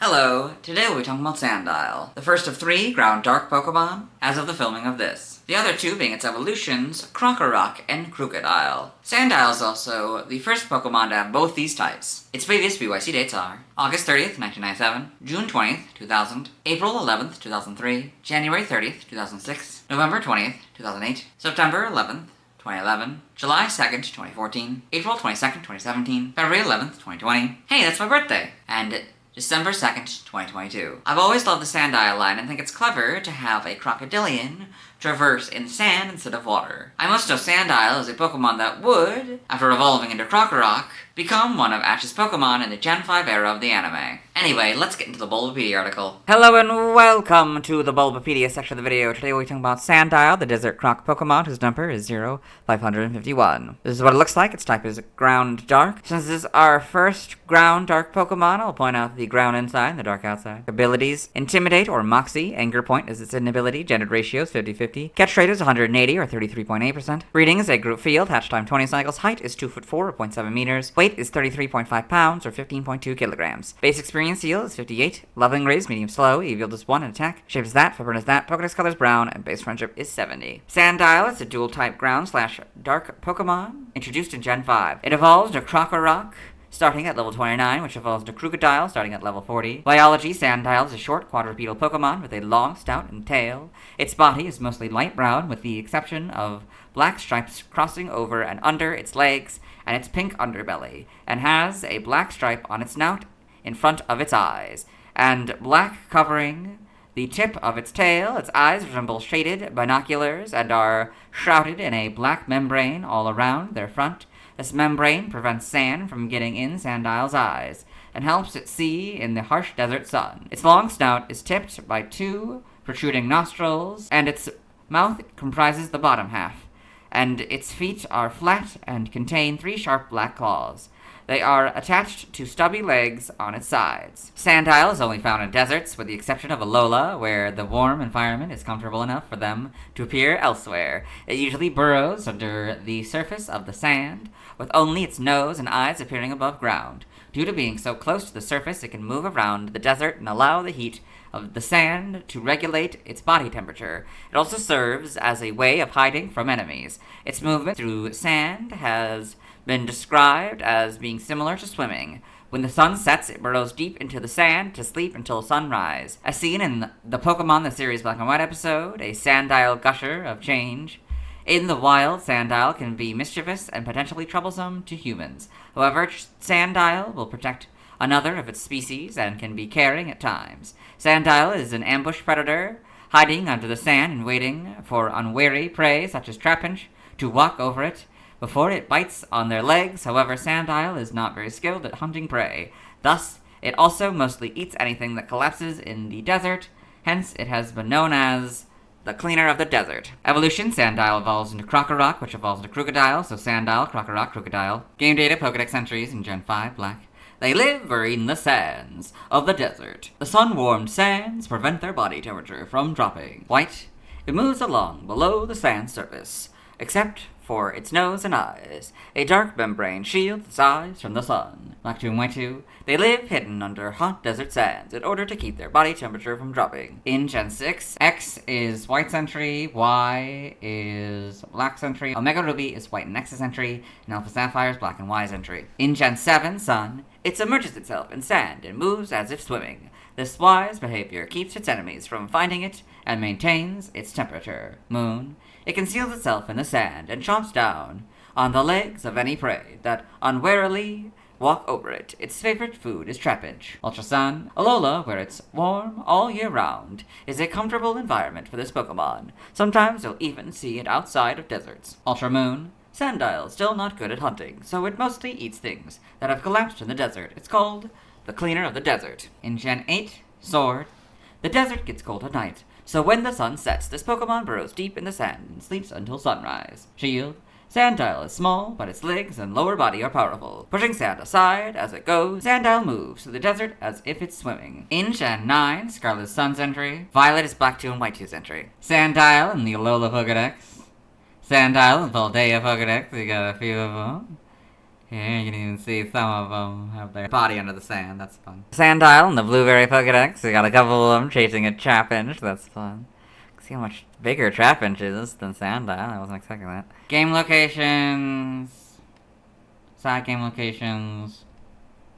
Hello, today we'll be talking about Sandile, the first of 3 ground dark Pokemon as of the filming of this. The other 2 being its evolutions, Krokorok and Krookodile. Sandile is also the first Pokemon to have both these types. Its previous BYC dates are August 30th, 1997, June 20th, 2000, April 11th, 2003, January 30th, 2006, November 20th, 2008, September 11th, 2011, July 2nd, 2014, April 22nd, 2017, February 11th, 2020. Hey, that's my birthday! And December 2nd, 2022. I've always loved the Sandile line and think it's clever to have a crocodilian traverse in sand instead of water. I must know Sandile is a Pokemon that would, after evolving into Krokorok, become one of Ash's Pokemon in the Gen 5 era of the anime. Anyway, let's get into the Bulbapedia article. Hello and welcome to the Bulbapedia section of the video. Today we'll be talking about Sandile, the desert croc Pokemon whose number is 0551. This is what it looks like. Its type is ground dark. Since this is our first ground dark Pokemon, I'll point out the ground inside and the dark outside. Abilities: Intimidate or Moxie. Anger Point is its inability. Gendered ratio is 50-50. Catch rate is 180 or 33.8%. Breeding is a group field. Hatch time 20 cycles. Height is 2'4" or 0.7 meters. Weight is 33.5 pounds or 15.2 kilograms. Base experience seal is 58. Leveling rate is medium slow. Evield is 1 and attack. Shape is that. Footprint is that. Pokedex color is brown. And base friendship is 70. Sandile is a dual type ground / dark Pokemon introduced in Gen 5. It evolves into Krokorok starting at level 29, which evolves into Krookodile starting at level 40. Biology: Sandile is a short quadrupedal Pokemon with a long snout and tail. Its body is mostly light brown with the exception of black stripes crossing over and under its legs and its pink underbelly, and has a black stripe on its snout in front of its eyes, and black covering the tip of its tail. Its eyes resemble shaded binoculars and are shrouded in a black membrane all around their front. This membrane prevents sand from getting in Sandile's eyes and helps it see in the harsh desert sun. Its long snout is tipped by 2 protruding nostrils, and its mouth comprises the bottom half, and its feet are flat and contain 3 sharp black claws. They are attached to stubby legs on its sides. Sandile is only found in deserts, with the exception of Alola, where the warm environment is comfortable enough for them to appear elsewhere. It usually burrows under the surface of the sand, with only its nose and eyes appearing above ground. Due to being so close to the surface, it can move around the desert and allow the heat of the sand to regulate its body temperature. It also serves as a way of hiding from enemies. Its movement through sand has been described as being similar to swimming. When the sun sets, it burrows deep into the sand to sleep until sunrise. As seen in the Pokemon the Series Black and White episode, a Sandile gusher of change. In the wild, Sandile can be mischievous and potentially troublesome to humans. However, Sandile will protect another of its species and can be caring at times. Sandile is an ambush predator, hiding under the sand and waiting for unwary prey such as Trapinch to walk over it before it bites on their legs. However, Sandile is not very skilled at hunting prey. Thus, it also mostly eats anything that collapses in the desert. Hence, it has been known as the cleaner of the desert. Evolution: Sandile evolves into Krokorok, which evolves into Krookodile. So Sandile, Krokorok, Krookodile. Game data: Pokedex entries in Gen 5 Black. They live in the sands of the desert. The sun-warmed sands prevent their body temperature from dropping. White: it moves along below the sand surface, except for its nose and eyes. A dark membrane shields its eyes from the sun. Black 2 and White 2. They live hidden under hot desert sands in order to keep their body temperature from dropping. In Gen 6, X is White's entry, Y is Black's entry, Omega Ruby is White and X's entry, and Alpha Sapphire is Black and Y's entry. In Gen 7, Sun, it submerges itself in sand and moves as if swimming. This wise behavior keeps its enemies from finding it and maintains its temperature. Moon, it conceals itself in the sand and chomps down on the legs of any prey that unwarily walk over it. Its favorite food is Trapinch. Ultra Sun, Alola, where it's warm all year round, is a comfortable environment for this Pokemon. Sometimes you'll even see it outside of deserts. Ultra Moon, Sandile, still not good at hunting, so it mostly eats things that have collapsed in the desert. It's called the cleaner of the desert. In Gen 8, Sword, the desert gets cold at night, so when the sun sets, this Pokemon burrows deep in the sand and sleeps until sunrise. Shield, Sandile is small, but its legs and lower body are powerful. Pushing sand aside as it goes, Sandile moves through the desert as if it's swimming. In Gen 9, Scarlet is Sun's entry, Violet is Black 2 and White 2's entry. Sandile in the Alola Pokedex, Sandile and Paldea Pokedex, we got a few of them. Here, you can even see some of them have their body under the sand. That's fun. Sandile and the Blueberry Pokedex. We got a couple of them chasing a Trapinch. That's fun. See how much bigger Trapinch is than Sandile. I wasn't expecting that. Game locations. Side game locations.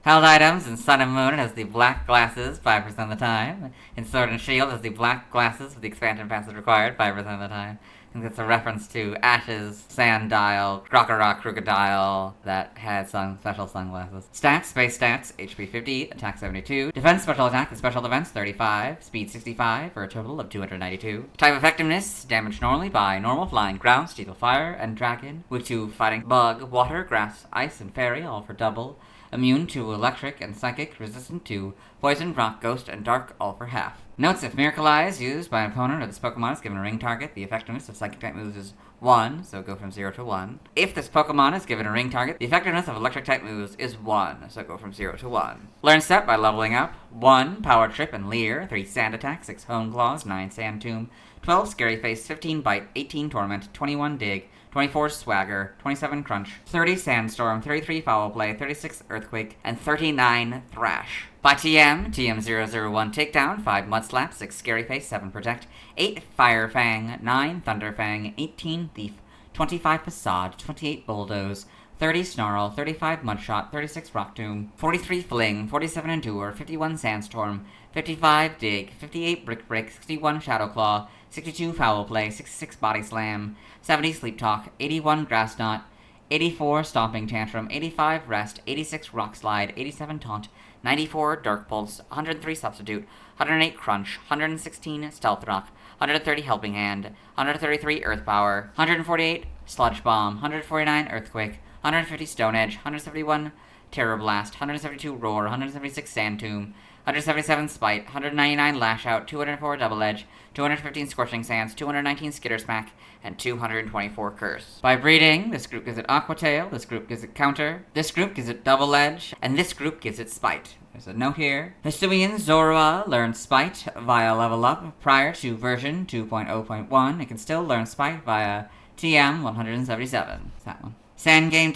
Held items in Sun and Moon, it has the black glasses 5% of the time. In Sword and Shield, it has the black glasses with the expansion passes required 5% of the time. I think that's a reference to Ash's Sandile, Crocorock, Crocodile that had some special sunglasses. Stats, space stats, HP 50, attack 72. Defense, special attack, and special defense 35. Speed 65 for a total of 292. Type effectiveness, damage normally by normal, flying, ground, steel, fire, and dragon. Weak to fighting bug, water, grass, ice, and fairy, all for double. Immune to electric and psychic, resistant to poison, rock, ghost, and dark, all for half. Notes: if Miracle Eye is used by an opponent or this Pokemon is given a ring target, the effectiveness of psychic type moves is 1, so go from 0 to 1. If this Pokemon is given a ring target, the effectiveness of electric type moves is 1, so go from 0 to 1. Learn Step by leveling up. 1 Power Trip and Leer, 3 Sand Attack, 6 Hone Claws, 9 Sand Tomb, 12 Scary Face, 15 Bite, 18 Torment, 21 Dig, 24 Swagger, 27 Crunch, 30 Sandstorm, 33 Foul Play, 36 Earthquake, and 39 Thrash. By TM, TM001 Takedown, 5 Mudslap, 6 Scary Face, 7 Protect, 8 Fire Fang, 9 Thunder Fang, 18 Thief, 25 Passage, 28 Bulldoze, 30 Snarl, 35 Mudshot, 36 Rock Tomb, 43 Fling, 47 Endure, 51 Sandstorm, 55 Dig, 58 Brick Break, 61 Shadow Claw, 62 Foul Play, 66 Body Slam, 70 Sleep Talk, 81 Grass Knot, 84 Stomping Tantrum, 85 Rest, 86 Rock Slide, 87 Taunt, 94 Dark Pulse, 103 Substitute, 108 Crunch, 116 Stealth Rock, 130 Helping Hand, 133 Earth Power, 148 Sludge Bomb, 149 Earthquake, 150 Stone Edge, 171 Terror Blast, 172 Roar, 176 Sand Tomb, 177 Spite, 199 Lash Out, 204 Double Edge, 215 Scorching Sands, 219 Skitter Smack, and 224 Curse. By breeding, this group gives it Aqua Tail, this group gives it Counter, this group gives it Double Edge, and this group gives it Spite. There's a note here. Hisuian Zorua learned Spite via level up prior to version 2.0.1. It can still learn Spite via TM 177. It's that one. Side game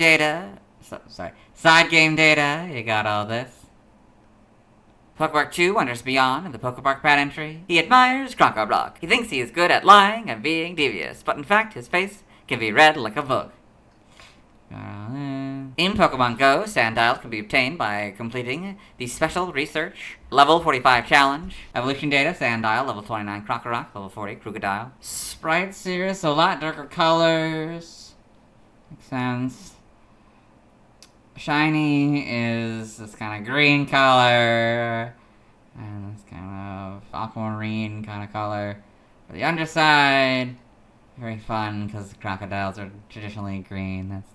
data, you got all this. Pokebark 2 wanders beyond in the Pokebark pad entry. He admires Crocorock. He thinks he is good at lying and being devious, but in fact his face can be red like a book. In Pokemon Go, Sandile can be obtained by completing the Special Research Level 45 Challenge. Evolution data, Sandile, level 29 Crocorock, level 40 Crocodile. Sprites here, so a lot darker colors. Makes sense. Shiny is this kind of green color, and this kind of aquamarine kind of color. For the underside, very fun because crocodiles are traditionally green. That's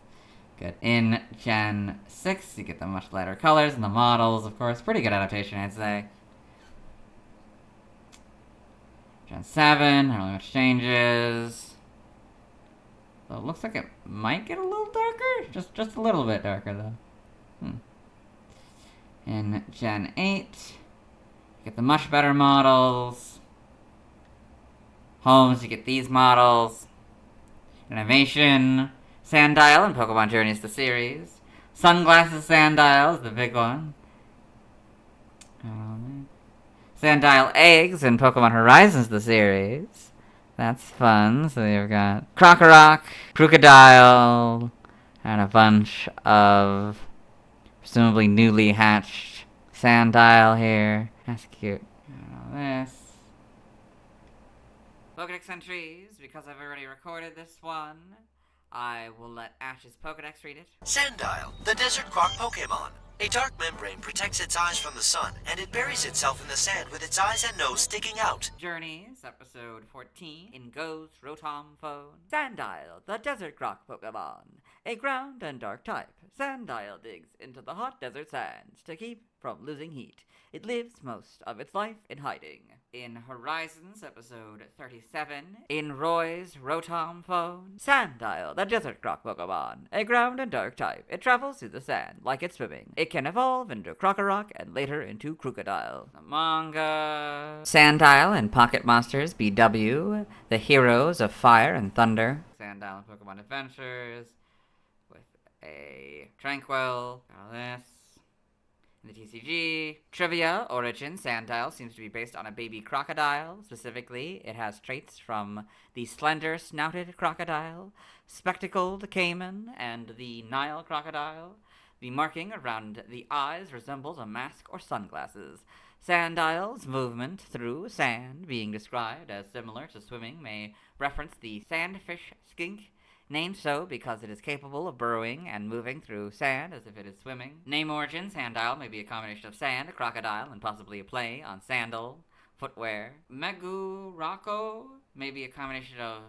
good. In Gen 6, you get the much lighter colors and the models, of course. Pretty good adaptation, I'd say. Gen 7, not really much changes. So it looks like it might get a little darker. Just a little bit darker, though. In Gen 8, you get the much better models. Homes, you get these models. Innovation, Sandile and Pokemon Journeys the series. Sunglasses Sandile is the big one. Sandile Eggs and Pokemon Horizons the series. That's fun. So you've got Crocorock, Crocodile, and a bunch of presumably newly hatched Sandile here. That's cute. This. Pokedex entries, because I've already recorded this one, I will let Ash's Pokedex read it. Sandile, the desert croc Pokémon. A dark membrane protects its eyes from the sun, and it buries itself in the sand with its eyes and nose sticking out. Journeys, episode 14, in goes Rotom Phone. Sandile, the desert croc Pokemon. A ground and dark type, Sandile digs into the hot desert sands to keep from losing heat. It lives most of its life in hiding. In Horizons, episode 37, in Roy's Rotom Phone, Sandile, the desert croc Pokemon. A ground and dark type, it travels through the sand like it's swimming. It can evolve into Crocorock and later into Crocodile. The manga. Sandile and Pocket Monsters BW, the heroes of fire and thunder. Sandile and Pokemon Adventures, with a Tranquil. Got this. In the TCG. Trivia, origin, Sandile seems to be based on a baby crocodile. Specifically, it has traits from the slender-snouted crocodile, spectacled caiman, and the Nile crocodile. The marking around the eyes resembles a mask or sunglasses. Sandile's movement through sand, being described as similar to swimming, may reference the sandfish skink, named so because it is capable of burrowing and moving through sand as if it is swimming. Name origin, Sandile may be a combination of sand, a crocodile, and possibly a play on sandal, footwear. Megurako may be a combination of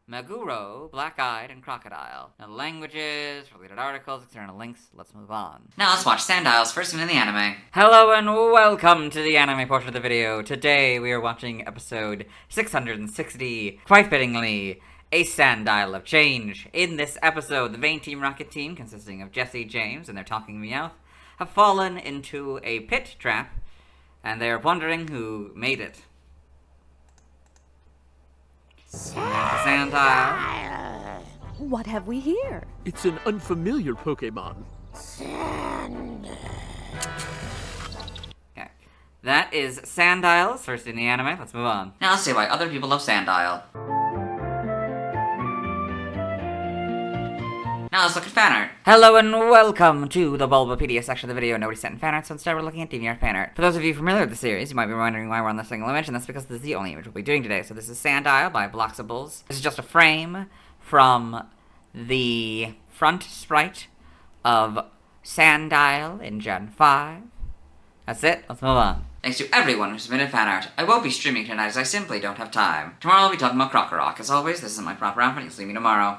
Meguro, black-eyed, and crocodile. Now languages, related articles, external links, let's move on. Now let's watch Sandile's first scene in the anime. Hello and welcome to the anime portion of the video. Today we are watching episode 660, quite fittingly, A Sandile of Change. In this episode, the main Team Rocket team, consisting of Jesse, James, and their talking Meowth, have fallen into a pit trap, and they're wondering who made it. Sandile. What have we here? It's an unfamiliar Pokémon. Okay. That is Sandile's first in the anime. Let's move on. Now let's see why other people love Sandile. Now let's look at fan art. Hello and welcome to the Bulbapedia section of the video. Nobody sent in fan art, so instead we're looking at DeviantArt fan art. For those of you familiar with the series, you might be wondering why we're on this single image, and that's because this is the only image we'll be doing today. So this is Sandile by Bloxables. This is just a frame from the front sprite of Sandile in Gen 5. That's it. Let's move on. Thanks to everyone who submitted fan art. I won't be streaming tonight as I simply don't have time. Tomorrow I'll be talking about Krokorok. As always, this isn't my proper outfit. You'll see me tomorrow.